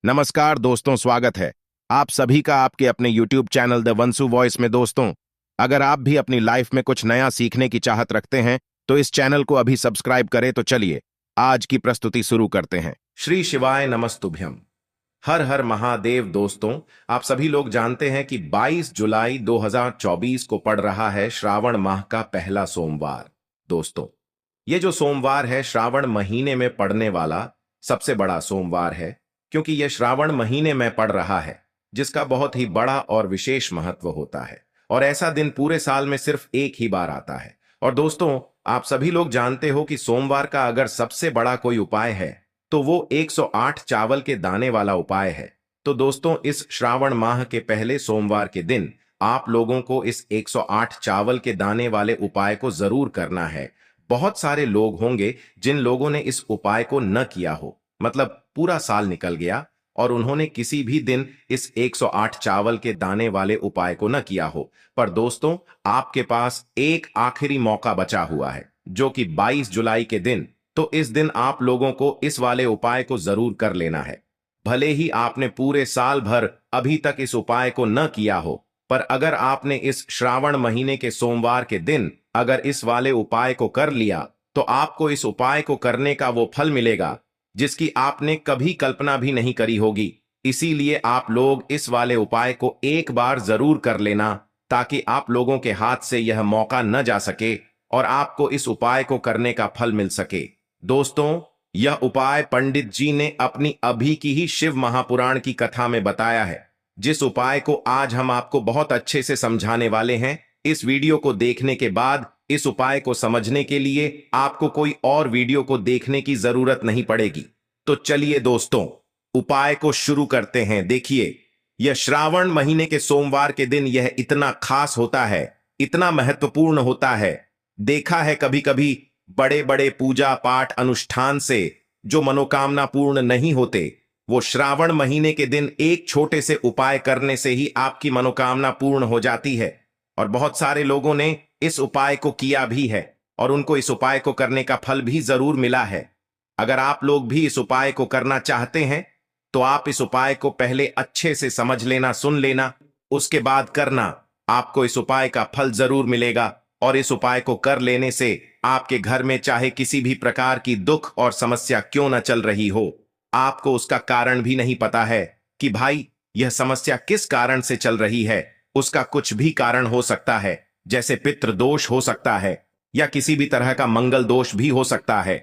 नमस्कार दोस्तों, स्वागत है आप सभी का आपके अपने YouTube चैनल द वंसु वॉइस में। दोस्तों, अगर आप भी अपनी लाइफ में कुछ नया सीखने की चाहत रखते हैं तो इस चैनल को अभी सब्सक्राइब करें। तो चलिए आज की प्रस्तुति शुरू करते हैं। श्री शिवाय नमस्तुभ्यम। हर हर महादेव। दोस्तों, आप सभी लोग जानते हैं कि 22 जुलाई 2024 को पड़ रहा है श्रावण माह का पहला सोमवार। दोस्तों, ये जो सोमवार है श्रावण महीने में पड़ने वाला सबसे बड़ा सोमवार है, क्योंकि यह श्रावण महीने में पड़ रहा है, जिसका बहुत ही बड़ा और विशेष महत्व होता है। और ऐसा दिन पूरे साल में सिर्फ एक ही बार आता है। और दोस्तों, आप सभी लोग जानते हो कि सोमवार का अगर सबसे बड़ा कोई उपाय है तो वो 108 चावल के दाने वाला उपाय है। तो दोस्तों, इस श्रावण माह के पहले सोमवार के दिन आप लोगों को इस 108 चावल के दाने वाले उपाय को जरूर करना है। बहुत सारे लोग होंगे जिन लोगों ने इस उपाय को न किया हो, मतलब पूरा साल निकल गया और उन्होंने किसी भी दिन इस 108 चावल के दाने वाले उपाय को न किया हो। पर दोस्तों, आपके पास एक आखिरी मौका बचा हुआ है, जो कि 22 जुलाई के दिन। तो इस दिन आप लोगों को इस वाले उपाय को जरूर कर लेना है। भले ही आपने पूरे साल भर अभी तक इस उपाय को न किया हो, पर अगर आपने इस श्रावण महीने के सोमवार के दिन अगर इस वाले उपाय को कर लिया तो आपको इस उपाय को करने का वो फल मिलेगा जिसकी आपने कभी कल्पना भी नहीं करी होगी। इसीलिए आप लोग इस वाले उपाय को एक बार जरूर कर लेना, ताकि आप लोगों के हाथ से यह मौका न जा सके और आपको इस उपाय को करने का फल मिल सके। दोस्तों, यह उपाय पंडित जी ने अपनी अभी की ही शिव महापुराण की कथा में बताया है, जिस उपाय को आज हम आपको बहुत अच्छे से समझाने वाले हैं। इस वीडियो को देखने के बाद इस उपाय को समझने के लिए आपको कोई और वीडियो को देखने की जरूरत नहीं पड़ेगी। तो चलिए दोस्तों, उपाय को शुरू करते हैं। देखिए, यह श्रावण महीने के सोमवार के दिन यह इतना खास होता है, इतना महत्वपूर्ण होता है। देखा है कभी कभी बड़े बड़े पूजा पाठ अनुष्ठान से जो मनोकामना पूर्ण नहीं होते, वो श्रावण महीने के दिन एक छोटे से उपाय करने से ही आपकी मनोकामना पूर्ण हो जाती है। और बहुत सारे लोगों ने इस उपाय को किया भी है और उनको इस उपाय को करने का फल भी जरूर मिला है। अगर आप लोग भी इस उपाय को करना चाहते हैं तो आप इस उपाय को पहले अच्छे से समझ लेना, सुन लेना, उसके बाद करना। आपको इस उपाय का फल जरूर मिलेगा और इस उपाय को कर लेने से आपके घर में चाहे किसी भी प्रकार की दुख और समस्या क्यों न चल रही हो, आपको उसका कारण भी नहीं पता है कि भाई यह समस्या किस कारण से चल रही है। उसका कुछ भी कारण हो सकता है, जैसे पितृ दोष हो सकता है या किसी भी तरह का मंगल दोष भी हो सकता है।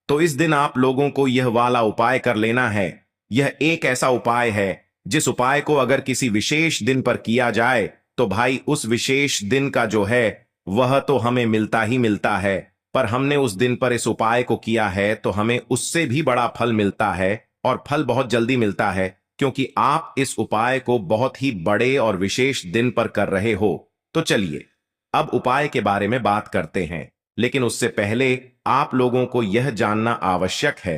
तो इस दिन आप लोगों को यह वाला उपाय कर लेना है। यह एक ऐसा उपाय है जिस उपाय को अगर किसी विशेष दिन पर किया जाए तो भाई उस विशेष दिन का जो है वह तो हमें मिलता ही मिलता है, पर हमने उस दिन पर इस उपाय को किया है तो हमें उससे भी बड़ा फल मिलता है और फल बहुत जल्दी मिलता है, क्योंकि आप इस उपाय को बहुत ही बड़े और विशेष दिन पर कर रहे हो। तो चलिए अब उपाय के बारे में बात करते हैं, लेकिन उससे पहले आप लोगों को यह जानना आवश्यक है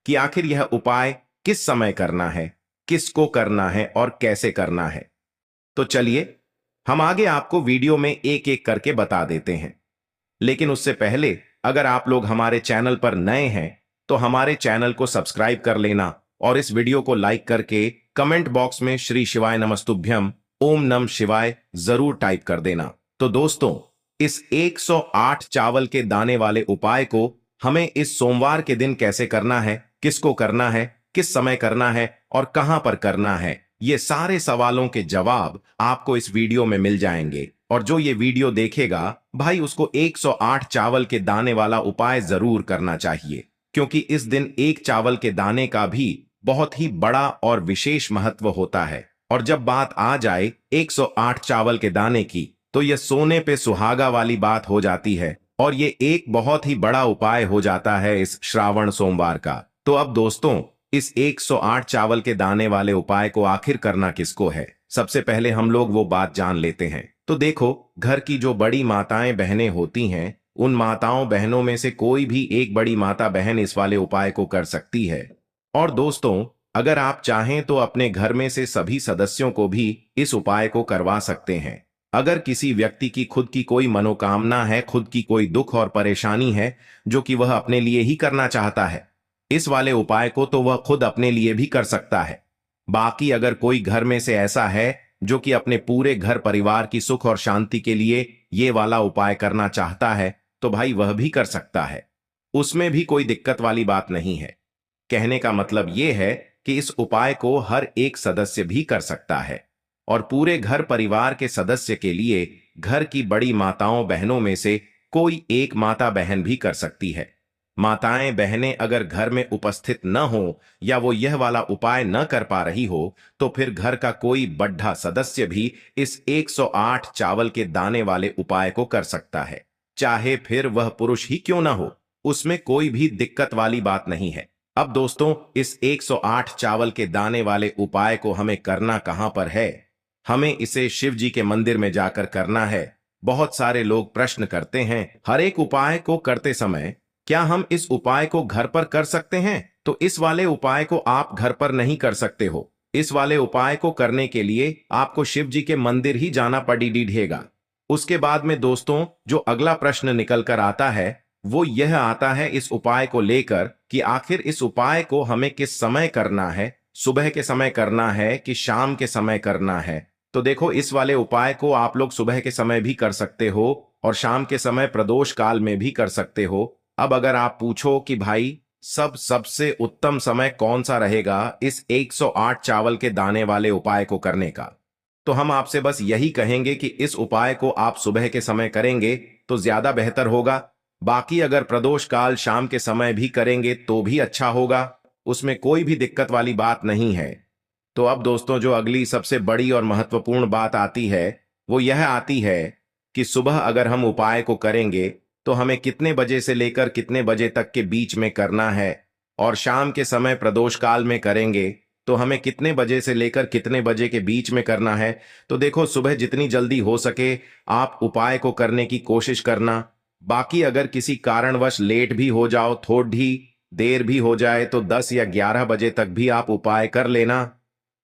कि आखिर यह उपाय किस समय करना है, किसको करना है और कैसे करना है। तो चलिए हम आगे आपको वीडियो में एक एक करके बता देते हैं। लेकिन उससे पहले अगर आप लोग हमारे चैनल पर नए हैं तो हमारे चैनल को सब्सक्राइब कर लेना और इस वीडियो को लाइक करके कमेंट बॉक्स में श्री शिवाय नमस्तुभ्यम ओम नम शिवाय जरूर टाइप कर देना। तो दोस्तों, इस 108 चावल के दाने वाले उपाय को हमें इस सोमवार के दिन कैसे करना है, किसको करना है, किस समय करना है और कहां पर करना है, ये सारे सवालों के जवाब आपको इस वीडियो में मिल जाएंगे। और जो ये वीडियो देखेगा भाई, उसको 108 चावल के दाने वाला उपाय जरूर करना चाहिए, क्योंकि इस दिन एक चावल के दाने का भी बहुत ही बड़ा और विशेष महत्व होता है। और जब बात आ जाए 108 चावल के दाने की, तो यह सोने पे सुहागा वाली बात हो जाती है और ये एक बहुत ही बड़ा उपाय हो जाता है इस श्रावण सोमवार का। तो अब दोस्तों, इस 108 चावल के दाने वाले उपाय को आखिर करना किसको है, सबसे पहले हम लोग वो बात जान लेते हैं। तो देखो, घर की जो बड़ी माताएं बहनें होती हैं, उन माताओं बहनों में से कोई भी एक बड़ी माता बहन इस वाले उपाय को कर सकती है। और दोस्तों, अगर आप चाहें तो अपने घर में से सभी सदस्यों को भी इस उपाय को करवा सकते हैं। अगर किसी व्यक्ति की खुद की कोई मनोकामना है, खुद की कोई दुख और परेशानी है जो कि वह अपने लिए ही करना चाहता है, इस वाले उपाय को तो वह खुद अपने लिए भी कर सकता है। बाकी अगर कोई घर में से ऐसा है जो कि अपने पूरे घर परिवार की सुख और शांति के लिए ये वाला उपाय करना चाहता है, तो भाई वह भी कर सकता है। उसमें भी कोई दिक्कत वाली बात नहीं है। कहने का मतलब ये है कि इस उपाय को हर एक सदस्य भी कर सकता है और पूरे घर परिवार के सदस्य के लिए घर की बड़ी माताओं बहनों में से कोई एक माता बहन भी कर सकती है। माताएं बहनें अगर घर में उपस्थित न हो या वो यह वाला उपाय न कर पा रही हो, तो फिर घर का कोई बड्ढा सदस्य भी इस 108 चावल के दाने वाले उपाय को कर सकता है, चाहे फिर वह पुरुष ही क्यों ना हो। उसमें कोई भी दिक्कत वाली बात नहीं है। अब दोस्तों, इस 108 चावल के दाने वाले उपाय को हमें करना कहां पर है? हमें इसे शिव जी के मंदिर में जाकर करना है। बहुत सारे लोग प्रश्न करते हैं, हर एक उपाय को करते समय क्या हम इस उपाय को घर पर कर सकते हैं? तो इस वाले उपाय को आप घर पर नहीं कर सकते हो। इस वाले उपाय को करने के लिए आपको शिव जी के मंदिर ही जाना पड़ेगा। उसके बाद में दोस्तों, जो अगला प्रश्न निकल कर आता है वो यह आता है इस उपाय को लेकर कि आखिर इस उपाय को हमें किस समय करना है, सुबह के समय करना है कि शाम के समय करना है। तो देखो, इस वाले उपाय को आप लोग सुबह के समय भी कर सकते हो और शाम के समय प्रदोष काल में भी कर सकते हो। अब अगर आप पूछो कि भाई सबसे उत्तम समय कौन सा रहेगा इस 108 चावल के दाने वाले उपाय को करने का, तो हम आपसे बस यही कहेंगे कि इस उपाय को आप सुबह के समय करेंगे तो ज्यादा बेहतर होगा। बाकी अगर प्रदोष काल शाम के समय भी करेंगे तो भी अच्छा होगा, उसमें कोई भी दिक्कत वाली बात नहीं है। तो अब दोस्तों, जो अगली सबसे बड़ी और महत्वपूर्ण बात आती है वो यह आती है कि सुबह अगर हम उपाय को करेंगे तो हमें कितने बजे से लेकर कितने बजे तक के बीच में करना है, और शाम के समय प्रदोष काल में करेंगे तो हमें कितने बजे से लेकर कितने बजे के बीच में करना है। तो देखो, सुबह जितनी जल्दी हो सके आप उपाय को करने की कोशिश करना। बाकी अगर किसी कारणवश लेट भी हो जाओ, थोड़ी देर भी हो जाए, तो 10 या 11 बजे तक भी आप उपाय कर लेना,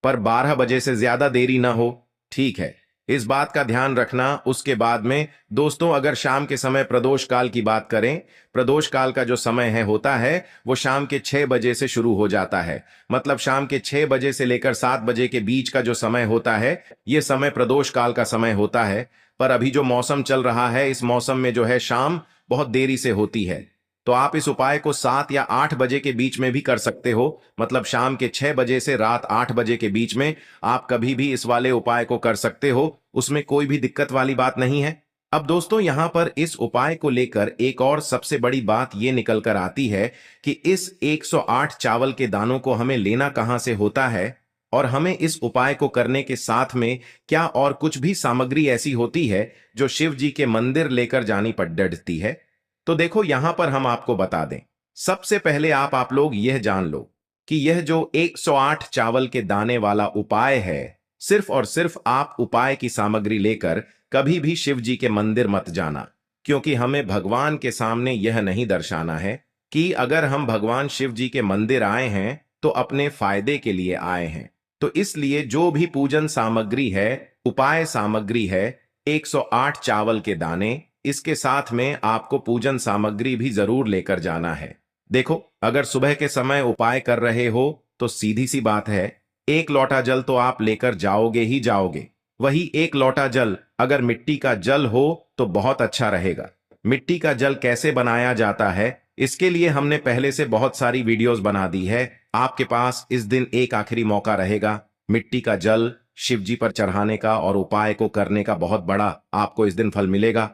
पर 12 बजे से ज्यादा देरी ना हो, ठीक है? इस बात का ध्यान रखना। उसके बाद में दोस्तों, अगर शाम के समय प्रदोष काल की बात करें, प्रदोष काल का जो समय है होता है वो शाम के 6 बजे से शुरू हो जाता है। मतलब शाम के 6 बजे से लेकर 7 बजे के बीच का जो समय होता है ये समय प्रदोष काल का समय होता है। पर अभी जो मौसम चल रहा है, इस मौसम में जो है शाम बहुत देरी से होती है, तो आप इस उपाय को 7 या 8 बजे के बीच में भी कर सकते हो। मतलब शाम के 6 बजे से रात 8 बजे के बीच में आप कभी भी इस वाले उपाय को कर सकते हो, उसमें कोई भी दिक्कत वाली बात नहीं है। अब दोस्तों, यहां पर इस उपाय को लेकर एक और सबसे बड़ी बात यह निकल कर आती है कि इस 108 चावल के दानों को हमें लेना कहां से होता है, और हमें इस उपाय को करने के साथ में क्या और कुछ भी सामग्री ऐसी होती है जो शिव जी के मंदिर लेकर जानी पड़ती है। तो देखो, यहां पर हम आपको बता दें। सबसे पहले आप लोग यह जान लो कि यह जो 108 चावल के दाने वाला उपाय है, सिर्फ और सिर्फ आप उपाय की सामग्री लेकर कभी भी शिव जी के मंदिर मत जाना, क्योंकि हमें भगवान के सामने यह नहीं दर्शाना है कि अगर हम भगवान शिव जी के मंदिर आए हैं तो अपने फायदे के लिए आए हैं। तो इसलिए जो भी पूजन सामग्री है, उपाय सामग्री है, 108 चावल के दाने, इसके साथ में आपको पूजन सामग्री भी जरूर लेकर जाना है। देखो, अगर सुबह के समय उपाय कर रहे हो तो सीधी सी बात है, 1 लोटा जल तो आप लेकर जाओगे ही जाओगे। वही 1 लोटा जल अगर मिट्टी का जल हो तो बहुत अच्छा रहेगा। मिट्टी का जल कैसे बनाया जाता है, इसके लिए हमने पहले से बहुत सारी वीडियोस बना दी है। आपके पास इस दिन एक आखिरी मौका रहेगा मिट्टी का जल शिव जी पर चढ़ाने का और उपाय को करने का। बहुत बड़ा आपको इस दिन फल मिलेगा।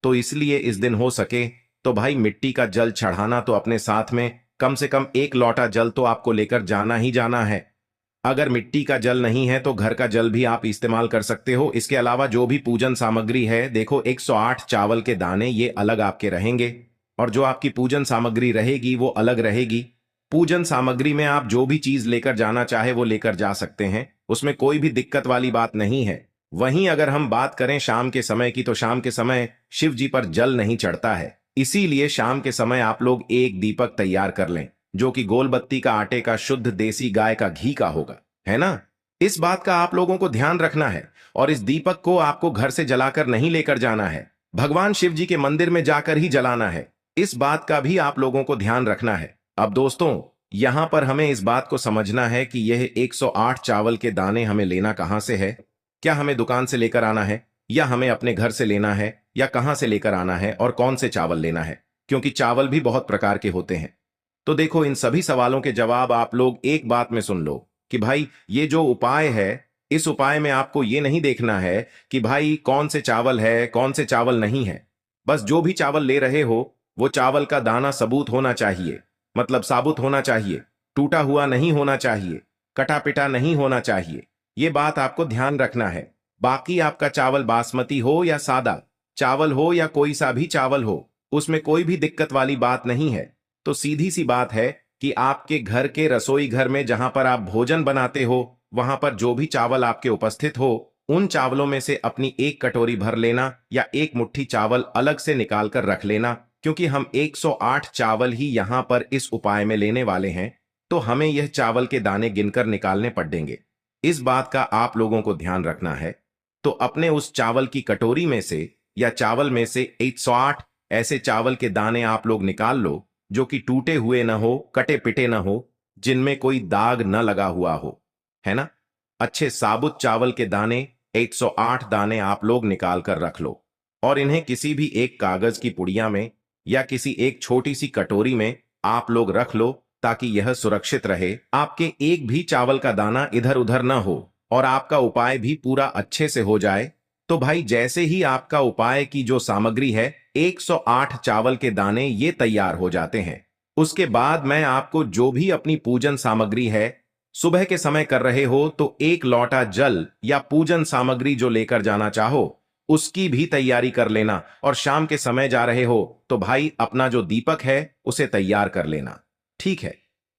तो इसलिए इस दिन हो सके तो भाई मिट्टी का जल चढ़ाना तो अपने साथ में कम से कम 1 लोटा जल तो आपको लेकर जाना ही जाना है। अगर मिट्टी का जल नहीं है तो घर का जल भी आप इस्तेमाल कर सकते हो। इसके अलावा जो भी पूजन सामग्री है, देखो 108 चावल के दाने ये अलग आपके रहेंगे, और जो आपकी पूजन सामग्री रहेगी वो अलग रहेगी। पूजन सामग्री में आप जो भी चीज लेकर जाना चाहे वो लेकर जा सकते हैं, उसमें कोई भी दिक्कत वाली बात नहीं है। वहीं अगर हम बात करें शाम के समय की, तो शाम के समय शिव जी पर जल नहीं चढ़ता है, इसीलिए शाम के समय आप लोग एक दीपक तैयार कर लें जो कि गोलबत्ती का आटे का शुद्ध देसी गाय का घी का होगा, है ना? इस बात का आप लोगों को ध्यान रखना है, और इस दीपक को आपको घर से जलाकर नहीं लेकर जाना है, भगवान शिव जी के मंदिर में जाकर ही जलाना है। इस बात का भी आप लोगों को ध्यान रखना है। अब दोस्तों, यहां पर हमें इस बात को समझना है कि यह 108 चावल के दाने हमें लेना कहां से है। क्या हमें दुकान से लेकर आना है, या हमें अपने घर से लेना है, या कहां से लेकर आना है और कौन से चावल लेना है, क्योंकि चावल भी बहुत प्रकार के होते हैं। तो देखो, इन सभी सवालों के जवाब आप लोग एक बात में सुन लो कि भाई ये जो उपाय है, इस उपाय में आपको ये नहीं देखना है कि भाई कौन से चावल है कौन से चावल नहीं है। बस जो भी चावल ले रहे हो वो चावल का दाना सबूत होना चाहिए, मतलब साबुत होना चाहिए, टूटा हुआ नहीं होना चाहिए, कटा पिटा नहीं होना चाहिए। ये बात आपको ध्यान रखना है। बाकी आपका चावल बासमती हो या सादा चावल हो या कोई सा भी चावल हो, उसमें कोई भी दिक्कत वाली बात नहीं है। तो सीधी सी बात है कि आपके घर के रसोई घर में जहां पर आप भोजन बनाते हो, वहां पर जो भी चावल आपके उपस्थित हो, उन चावलों में से अपनी एक कटोरी भर लेना या एक मुट्ठी चावल अलग से निकाल कर रख लेना, क्योंकि हम 108 चावल ही यहां पर इस उपाय में लेने वाले हैं। तो हमें यह चावल के दाने गिनकर निकालने पड़ेंगे। इस बात का आप लोगों को ध्यान रखना है। तो अपने उस चावल की कटोरी में से या चावल में से 108 ऐसे चावल के दाने आप लोग निकाल लो जो कि टूटे हुए ना हो, कटे पिटे ना हो, जिनमें कोई दाग न लगा हुआ हो, है ना। अच्छे साबुत चावल के दाने 108 दाने आप लोग निकाल कर रख लो और इन्हें किसी भी एक कागज की पुड़िया में या किसी एक छोटी सी कटोरी में आप लोग रख लो, ताकि यह सुरक्षित रहे, आपके एक भी चावल का दाना इधर उधर ना हो और आपका उपाय भी पूरा अच्छे से हो जाए। तो भाई जैसे ही आपका उपाय की जो सामग्री है 108 चावल के दाने ये तैयार हो जाते हैं, उसके बाद मैं आपको जो भी अपनी पूजन सामग्री है, सुबह के समय कर रहे हो तो एक लोटा जल या पूजन सामग्री जो लेकर जाना चाहो उसकी भी तैयारी कर लेना, और शाम के समय जा रहे हो तो भाई अपना जो दीपक है उसे तैयार कर लेना, ठीक है।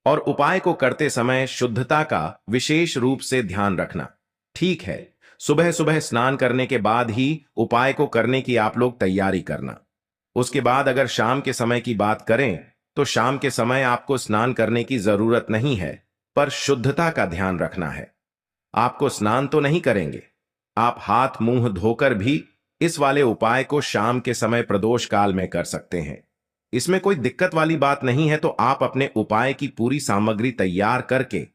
और उपाय को करते समय शुद्धता का विशेष रूप से ध्यान रखना, ठीक है। सुबह सुबह स्नान करने के बाद ही उपाय को करने की आप लोग तैयारी करना। उसके बाद अगर शाम के समय की बात करें तो शाम के समय आपको स्नान करने की जरूरत नहीं है, पर शुद्धता का ध्यान रखना है। आपको स्नान तो नहीं करेंगे, आप हाथ मुंह धोकर भी इस वाले उपाय को शाम के समय प्रदोष काल में कर सकते हैं। इसमें कोई दिक्कत वाली बात नहीं है। तो आप अपने उपाय की पूरी सामग्री तैयार करके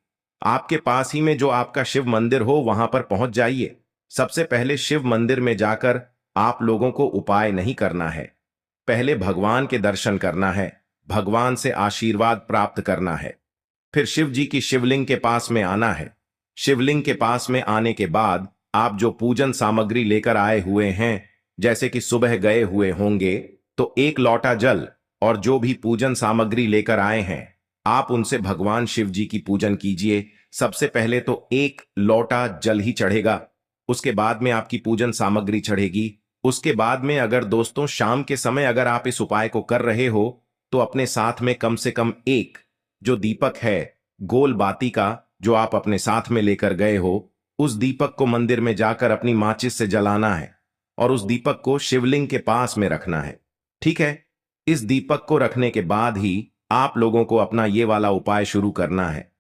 आपके पास ही में जो आपका शिव मंदिर हो वहां पर पहुंच जाइए। सबसे पहले शिव मंदिर में जाकर आप लोगों को उपाय नहीं करना है, पहले भगवान के दर्शन करना है, भगवान से आशीर्वाद प्राप्त करना है। फिर शिव जी की शिवलिंग के पास में आना है। शिवलिंग के पास में आने के बाद आप जो पूजन सामग्री लेकर आए हुए हैं, जैसे कि सुबह गए हुए होंगे तो एक लोटा जल और जो भी पूजन सामग्री लेकर आए हैं आप उनसे भगवान शिव जी की पूजन कीजिए। सबसे पहले तो एक लोटा जल ही चढ़ेगा, उसके बाद में आपकी पूजन सामग्री चढ़ेगी। उसके बाद में अगर दोस्तों शाम के समय अगर आप इस उपाय को कर रहे हो तो अपने साथ में कम से कम एक जो दीपक है गोल बाती का जो आप अपने साथ में लेकर गए हो, उस दीपक को मंदिर में जाकर अपनी माचिस से जलाना है और उस दीपक को शिवलिंग के पास में रखना है, ठीक है। इस दीपक को रखने के बाद ही आप लोगों को अपना ये वाला उपाय शुरू करना है।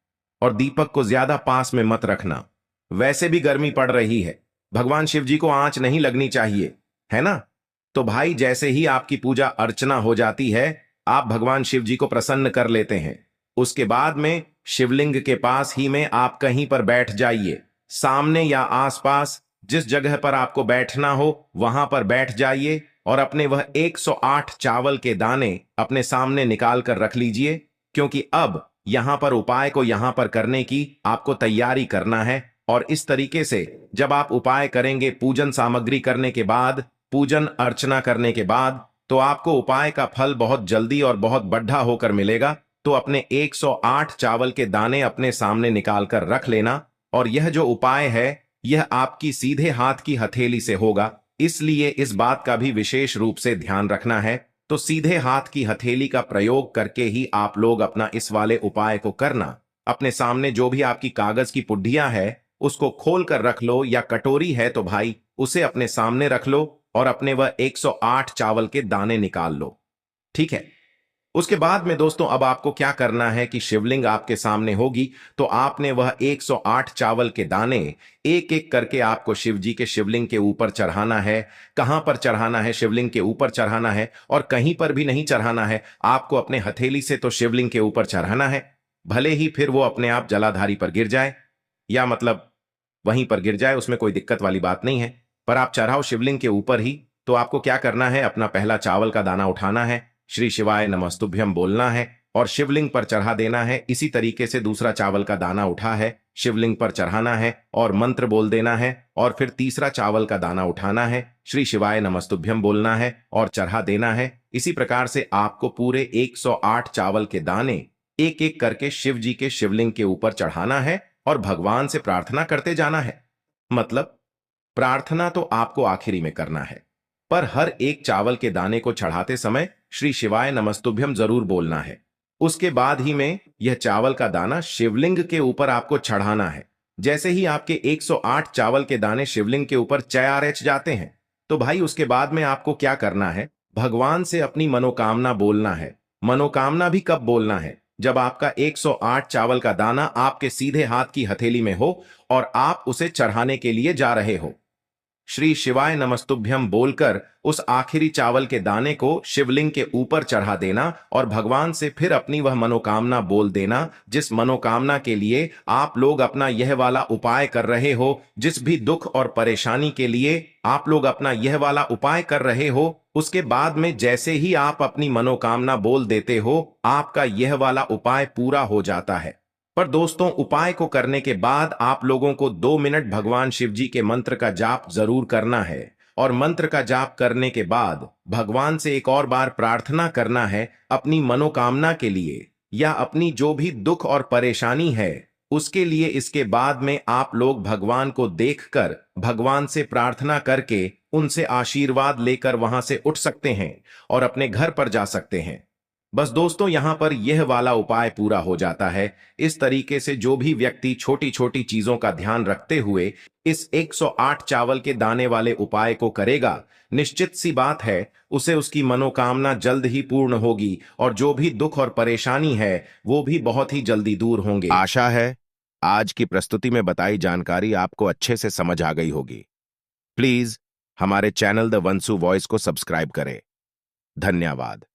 और दीपक को ज्यादा पास में मत रखना, वैसे भी गर्मी पड़ रही है, भगवान शिव जी को आंच नहीं लगनी चाहिए, है ना। तो भाई जैसे ही आपकी पूजा अर्चना हो जाती है आप भगवान शिव जी को प्रसन्न कर लेते हैं। उसके बाद में शिवलिंग के पास ही में आप कहीं पर बैठ जाइए, सामने या आसपास जिस जगह पर आपको बैठना हो वहां पर बैठ जाइए और अपने वह 108 चावल के दाने अपने सामने निकाल कर रख लीजिए, क्योंकि अब यहां पर उपाय को यहां पर करने की आपको तैयारी करना है। और इस तरीके से जब आप उपाय करेंगे पूजन सामग्री करने के बाद, पूजन अर्चना करने के बाद, तो आपको उपाय का फल बहुत जल्दी और बहुत बढ़ा होकर मिलेगा। तो अपने 108 चावल के दाने अपने सामने निकाल कर रख लेना। और यह जो उपाय है यह आपकी सीधे हाथ की हथेली से होगा, इसलिए इस बात का भी विशेष रूप से ध्यान रखना है। तो सीधे हाथ की हथेली का प्रयोग करके ही आप लोग अपना इस वाले उपाय को करना। अपने सामने जो भी आपकी कागज की पुड्डियां है उसको खोल कर रख लो, या कटोरी है तो भाई उसे अपने सामने रख लो और अपने वह 108 चावल के दाने निकाल लो, ठीक है। उसके बाद में दोस्तों अब आपको क्या करना है कि शिवलिंग आपके सामने होगी तो आपने वह 108 चावल के दाने एक एक करके आपको शिव जी के शिवलिंग के ऊपर चढ़ाना है। कहां पर चढ़ाना है? शिवलिंग के ऊपर चढ़ाना है, और कहीं पर भी नहीं चढ़ाना है, आपको अपने हथेली से तो शिवलिंग के ऊपर चढ़ाना है। भले ही फिर वो अपने आप जलाधारी पर गिर जाए, या मतलब वहीं पर गिर जाए, उसमें कोई दिक्कत वाली बात नहीं है। पर आप चढ़ाओ शिवलिंग के ऊपर ही। तो आपको क्या करना है, अपना पहला चावल का दाना उठाना है, श्री शिवाय नमस्तुभ्यम बोलना है और शिवलिंग पर चढ़ा देना है। इसी तरीके से दूसरा चावल का दाना उठा है, शिवलिंग पर चढ़ाना है और मंत्र बोल देना है। और फिर तीसरा चावल का दाना उठाना है, श्री शिवाय नमस्तुभ्यम बोलना है और चढ़ा देना है। इसी प्रकार से आपको पूरे 108 चावल के दाने एक एक करके शिव जी के शिवलिंग के ऊपर चढ़ाना है और भगवान से प्रार्थना करते जाना है। मतलब प्रार्थना तो आपको आखिरी में करना है, पर हर एक चावल के दाने को चढ़ाते समय श्री शिवाय नमस्तुभ्यम जरूर बोलना है। उसके बाद ही में यह चावल का दाना शिवलिंग के ऊपर आपको चढ़ाना है। जैसे ही आपके 108 चावल के दाने शिवलिंग के ऊपर चयारच जाते हैं, तो भाई उसके बाद में आपको क्या करना है, भगवान से अपनी मनोकामना बोलना है। मनोकामना भी कब बोलना है, जब आपका 108 चावल का दाना आपके सीधे हाथ की हथेली में हो और आप उसे चढ़ाने के लिए जा रहे हो। श्री शिवाय नमस्तुभ्यम बोलकर उस आखिरी चावल के दाने को शिवलिंग के ऊपर चढ़ा देना और भगवान से फिर अपनी वह मनोकामना बोल देना, जिस मनोकामना के लिए आप लोग अपना यह वाला उपाय कर रहे हो। जिस भी दुख और परेशानी के लिए आप लोग अपना यह वाला उपाय कर रहे हो, उसके बाद में जैसे ही आप अपनी मनोकामना बोल देते हो, आपका यह वाला उपाय पूरा हो जाता है। पर दोस्तों, उपाय को करने के बाद आप लोगों को 2 मिनट भगवान शिव जी के मंत्र का जाप जरूर करना है। और मंत्र का जाप करने के बाद भगवान से एक और बार प्रार्थना करना है अपनी मनोकामना के लिए, या अपनी जो भी दुख और परेशानी है उसके लिए। इसके बाद में आप लोग भगवान को देखकर भगवान से प्रार्थना करके उनसे आशीर्वाद लेकर वहां से उठ सकते हैं और अपने घर पर जा सकते हैं। बस दोस्तों, यहां पर यह वाला उपाय पूरा हो जाता है। इस तरीके से जो भी व्यक्ति छोटी छोटी चीजों का ध्यान रखते हुए इस 108 चावल के दाने वाले उपाय को करेगा, निश्चित सी बात है उसे उसकी मनोकामना जल्द ही पूर्ण होगी और जो भी दुख और परेशानी है वो भी बहुत ही जल्दी दूर होंगे। आशा है आज की प्रस्तुति में बताई जानकारी आपको अच्छे से समझ आ गई होगी। प्लीज हमारे चैनल द वंसु वॉइस को सब्सक्राइब करें। धन्यवाद।